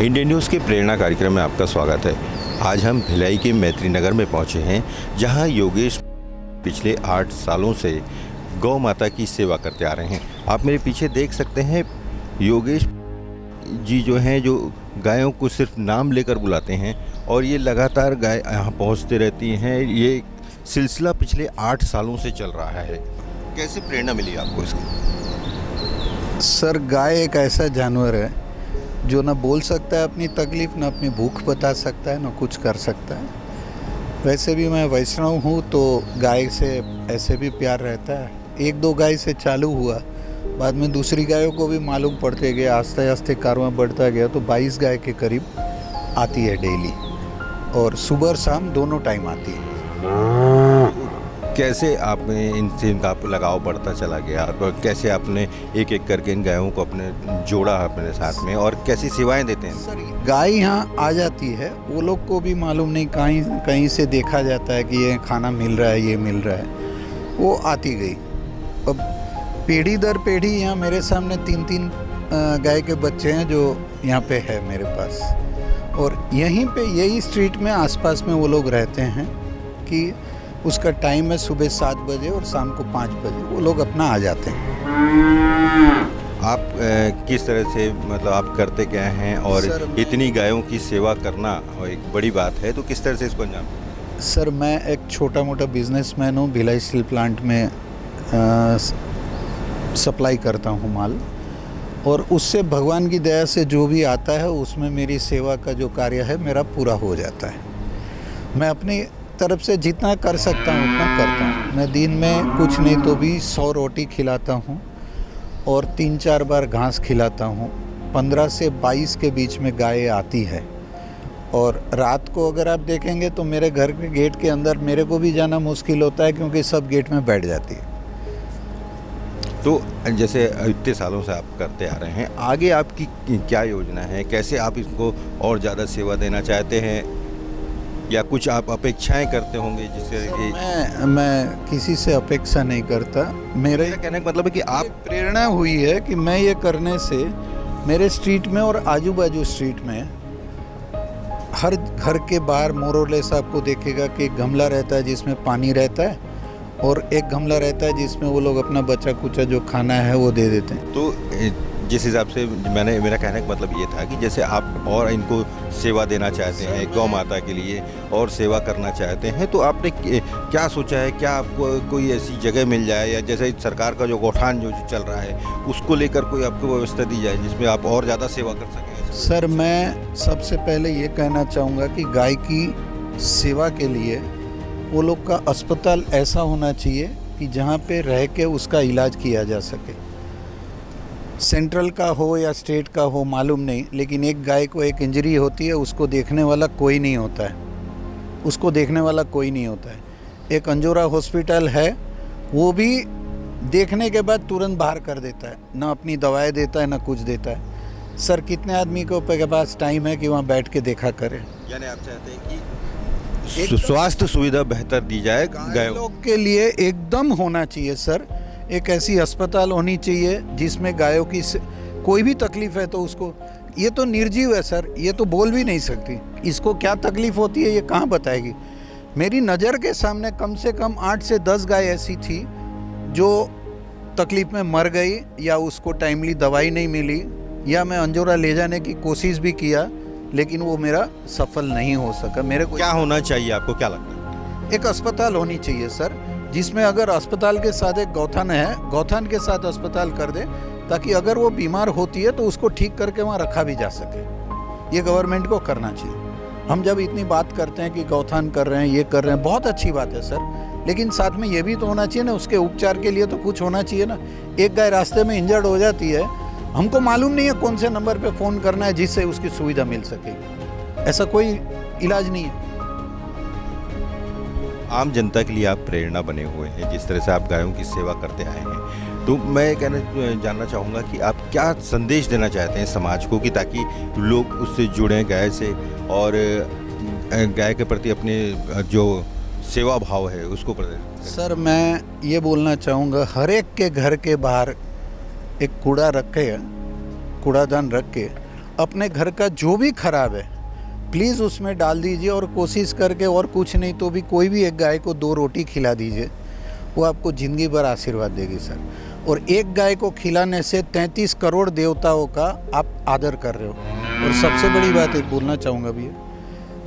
Indian news के प्रेरणा कार्यक्रम में आपका स्वागत है। आज हम भिलाई के मैत्री नगर में पहुंचे हैं, जहां योगेश पिछले 8 सालों से गौ माता की सेवा करते आ रहे हैं। आप मेरे पीछे देख सकते हैं, योगेश जी जो हैं, जो गायों को सिर्फ नाम लेकर बुलाते हैं और ये लगातार गाय यहाँ पहुँचते रहती हैं। ये सिलसिला पिछले 8 सालों से चल रहा है। कैसे प्रेरणा मिली आपको इसकी? सर, गाय एक ऐसा जानवर है जो ना बोल सकता है अपनी तकलीफ़, ना अपनी भूख बता सकता है, ना कुछ कर सकता है। वैसे भी मैं वैष्णव हूँ तो गाय से ऐसे भी प्यार रहता है। 1-2 गाय से चालू हुआ, बाद में दूसरी गायों को भी मालूम पड़ते गया, आस्ते आस्ते कारवां बढ़ता गया तो 22 गाय के करीब आती है डेली, और सुबह और शाम दोनों टाइम आती है। कैसे आपने इनसे इनका लगाव बढ़ता चला गया, तो कैसे आपने एक एक करके इन गायों को अपने जोड़ा अपने साथ में, और कैसी सेवाएं देते हैं? सर, गाय यहाँ आ जाती है, वो लोग को भी मालूम नहीं, कहीं से देखा जाता है कि ये खाना मिल रहा है, ये मिल रहा है, वो आती गई। अब पीढ़ी दर पीढ़ी यहाँ मेरे सामने 3-3 गाय के बच्चे हैं जो यहाँ पे है मेरे पास, और यहीं पे यही स्ट्रीट में आसपास में वो लोग रहते हैं कि उसका टाइम है सुबह 7 बजे और शाम को 5 बजे वो लोग अपना आ जाते हैं। आप किस तरह से, मतलब आप करते क्या हैं, और इतनी गायों की सेवा करना एक बड़ी बात है, तो किस तरह से इसको अंजाम? सर, मैं एक छोटा मोटा बिजनेसमैन हूँ। भिलाई स्टील प्लांट में सप्लाई करता हूँ माल, और उससे भगवान की दया से जो भी आता है उसमें मेरी सेवा का जो कार्य है मेरा पूरा हो जाता है। मैं अपनी तरफ से जितना कर सकता हूँ उतना करता हूँ। मैं दिन में कुछ नहीं तो भी 100 रोटी खिलाता हूँ और 3-4 बार घास खिलाता हूँ। 15 से 22 के बीच में गाय आती है, और रात को अगर आप देखेंगे तो मेरे घर के गेट के अंदर मेरे को भी जाना मुश्किल होता है, क्योंकि सब गेट में बैठ जाती है। तो जैसे इतने सालों से आप करते आ रहे हैं, आगे आपकी क्या योजना है? कैसे आप इसको और ज़्यादा सेवा देना चाहते हैं, या कुछ आप अपेक्षाएं करते होंगे जिससे कि? मैं किसी से अपेक्षा नहीं करता। मेरे कहने का मतलब है कि आप प्रेरणा हुई है कि मैं ये करने से मेरे स्ट्रीट में और आजू बाजू स्ट्रीट में हर घर के बाहर मोरलेस आपको देखेगा कि एक गमला रहता है जिसमें पानी रहता है, और एक गमला रहता है जिसमें वो लोग अपना बचा कुचा जो खाना है वो दे देते हैं। तो जिस हिसाब से मेरा कहने का मतलब ये था कि जैसे आप और इनको सेवा देना चाहते हैं, गौ माता के लिए और सेवा करना चाहते हैं, तो आपने क्या सोचा है? क्या आपको कोई ऐसी जगह मिल जाए, या जैसे सरकार का जो गौठान जो चल रहा है उसको लेकर कोई आपको व्यवस्था दी जाए जिसमें आप और ज़्यादा सेवा कर सकें? सर, मैं सबसे पहले ये कहना चाहूँगा कि गाय की सेवा के लिए वो लोग का अस्पताल ऐसा होना चाहिए कि जहाँ पे रह के उसका इलाज किया जा सके। सेंट्रल का हो या स्टेट का हो मालूम नहीं, लेकिन एक गाय को एक इंजरी होती है, उसको देखने वाला कोई नहीं होता है। एक अंजोरा हॉस्पिटल है, वो भी देखने के बाद तुरंत बाहर कर देता है, ना अपनी दवाएं देता है ना कुछ देता है। सर, कितने आदमी के पास टाइम है कि वहाँ बैठ के देखा करे? यानी आप चाहते हैं कि स्वास्थ्य सुविधा बेहतर दी जाए गायों लोग के लिए? एकदम होना चाहिए सर। एक ऐसी अस्पताल होनी चाहिए जिसमें गायों की कोई भी तकलीफ है तो उसको, ये तो निर्जीव है सर, ये तो बोल भी नहीं सकती, इसको क्या तकलीफ होती है ये कहाँ बताएगी? मेरी नज़र के सामने कम से कम 8 से 10 गाय ऐसी थी जो तकलीफ में मर गई, या उसको टाइमली दवाई नहीं मिली, या मैं अंजोरा ले जाने की कोशिश भी किया लेकिन वो मेरा सफल नहीं हो सका। मेरे को क्या होना चाहिए, आपको क्या लगता है? एक अस्पताल होनी चाहिए सर, जिसमें अगर अस्पताल के साथ एक गौठान है, गौठान के साथ अस्पताल कर दे, ताकि अगर वो बीमार होती है तो उसको ठीक करके वहाँ रखा भी जा सके। ये गवर्नमेंट को करना चाहिए। हम जब इतनी बात करते हैं कि गौठान कर रहे हैं, ये कर रहे हैं, बहुत अच्छी बात है सर, लेकिन साथ में ये भी तो होना चाहिए ना, उसके उपचार के लिए तो कुछ होना चाहिए ना। एक गाय रास्ते में इंजर्ड हो जाती है, हमको मालूम नहीं है कौन से नंबर पे फ़ोन करना है जिससे उसकी सुविधा मिल सकेगी। ऐसा कोई इलाज नहीं है। आम जनता के लिए आप प्रेरणा बने हुए हैं, जिस तरह से आप गायों की सेवा करते आए हैं, तो मैं जानना चाहूँगा कि आप क्या संदेश देना चाहते हैं समाज को, कि ताकि लोग उससे जुड़ें गाय से, और गाय के प्रति अपने जो सेवा भाव है उसको प्रदर्शित करें? सर, मैं ये बोलना चाहूँगा, हर एक के घर के बाहर एक कूड़ादान रख के अपने घर का जो भी खराब है प्लीज़ उसमें डाल दीजिए और कोशिश करके, और कुछ नहीं तो भी कोई भी एक गाय को 2 रोटी खिला दीजिए, वो आपको ज़िंदगी भर आशीर्वाद देगी सर। और एक गाय को खिलाने से 33 करोड़ देवताओं का आप आदर कर रहे हो। और सबसे बड़ी बात एक बोलना चाहूँगा भैया,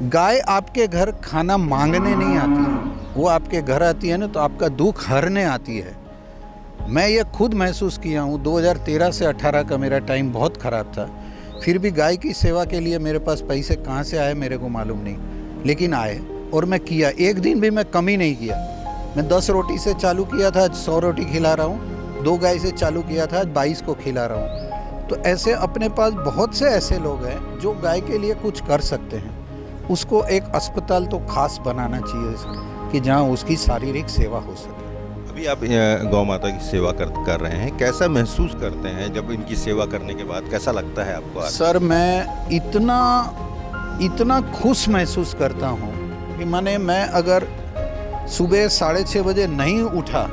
गाय आपके घर खाना मांगने नहीं आती है, वो आपके घर आती है ना तो आपका दुख हरने आती है। मैं ये खुद महसूस किया हूँ। 2013 से 18 का मेरा टाइम बहुत ख़राब था, फिर भी गाय की सेवा के लिए मेरे पास पैसे कहाँ से आए मेरे को मालूम नहीं, लेकिन आए और मैं किया। एक दिन भी मैं कमी नहीं किया। मैं 10 रोटी से चालू किया था, आज 100 रोटी खिला रहा हूँ। 2 गाय से चालू किया था, आज 22 को खिला रहा हूँ। तो ऐसे अपने पास बहुत से ऐसे लोग हैं जो गाय के लिए कुछ कर सकते हैं। उसको एक अस्पताल तो खास बनाना चाहिए सर, कि जहाँ उसकी शारीरिक सेवा हो सके। अभी आप गौ माता की सेवा कर रहे हैं, कैसा महसूस करते हैं जब इनकी सेवा करने के बाद, कैसा लगता है आपको आज? सर मैं इतना खुश महसूस करता हूँ कि मैं अगर सुबह 6:30 बजे नहीं उठा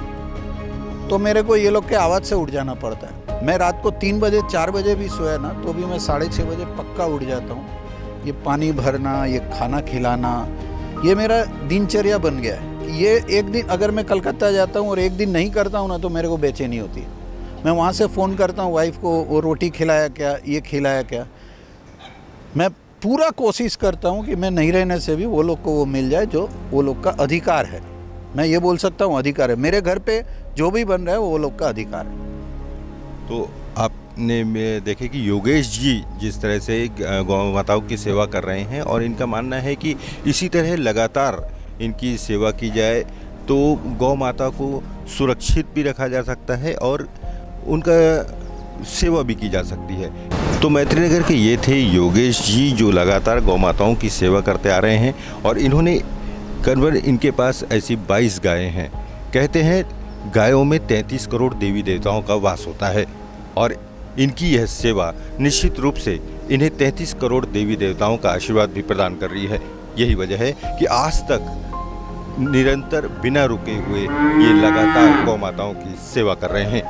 तो मेरे को ये लोग के आवाज़ से उठ जाना पड़ता है। मैं रात को 3 बजे 4 बजे भी सोया ना तो भी मैं 6:30 बजे पक्का उठ जाता हूँ। ये पानी भरना, ये खाना खिलाना, ये मेरा दिनचर्या बन गया है। ये एक दिन अगर मैं कलकत्ता जाता हूँ और एक दिन नहीं करता हूँ ना तो मेरे को बेचैनी होती है। मैं वहाँ से फ़ोन करता हूँ वाइफ को, वो रोटी खिलाया क्या, ये खिलाया क्या। मैं पूरा कोशिश करता हूँ कि मैं नहीं रहने से भी वो लोग को वो मिल जाए जो वो लोग का अधिकार है। मैं ये बोल सकता हूँ अधिकार है, मेरे घर पे जो भी बन रहा है वो लोग का अधिकार है। तो आपने देखे कि योगेश जी जिस तरह से गौ माताओं की सेवा कर रहे हैं और इनका मानना है कि इसी तरह लगातार इनकी सेवा की जाए तो गौ माता को सुरक्षित भी रखा जा सकता है और उनका सेवा भी की जा सकती है। तो मैत्री नगर के ये थे योगेश जी जो लगातार गौ माताओं की सेवा करते आ रहे हैं और इन्होंने करीबन इनके पास ऐसी 22 गायें हैं। कहते हैं गायों में 33 करोड़ देवी देवताओं का वास होता है और इनकी यह सेवा निश्चित रूप से इन्हें 33 करोड़ देवी देवताओं का आशीर्वाद भी प्रदान कर रही है। यही वजह है कि आज तक निरंतर बिना रुके हुए ये लगातार गौ माताओं की सेवा कर रहे हैं।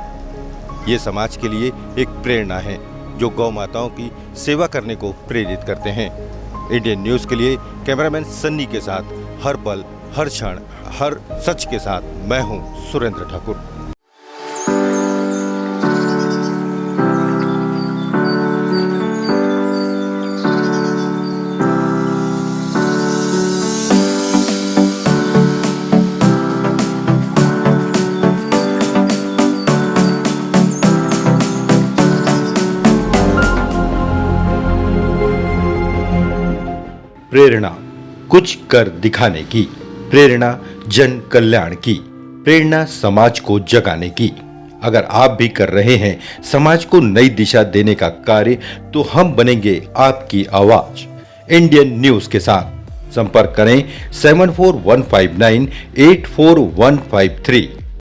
ये समाज के लिए एक प्रेरणा है जो गौ माताओं की सेवा करने को प्रेरित करते हैं। इंडियन न्यूज़ के लिए कैमरामैन सन्नी के साथ हर पल, हर क्षण, हर सच के साथ मैं हूं सुरेंद्र ठाकुर। प्रेरणा कुछ कर दिखाने की, प्रेरणा जन कल्याण की, प्रेरणा समाज को जगाने की। अगर आप भी कर रहे हैं समाज को नई दिशा देने का कार्य तो हम बनेंगे आपकी आवाज। इंडियन न्यूज़ के साथ संपर्क करें 7415984153।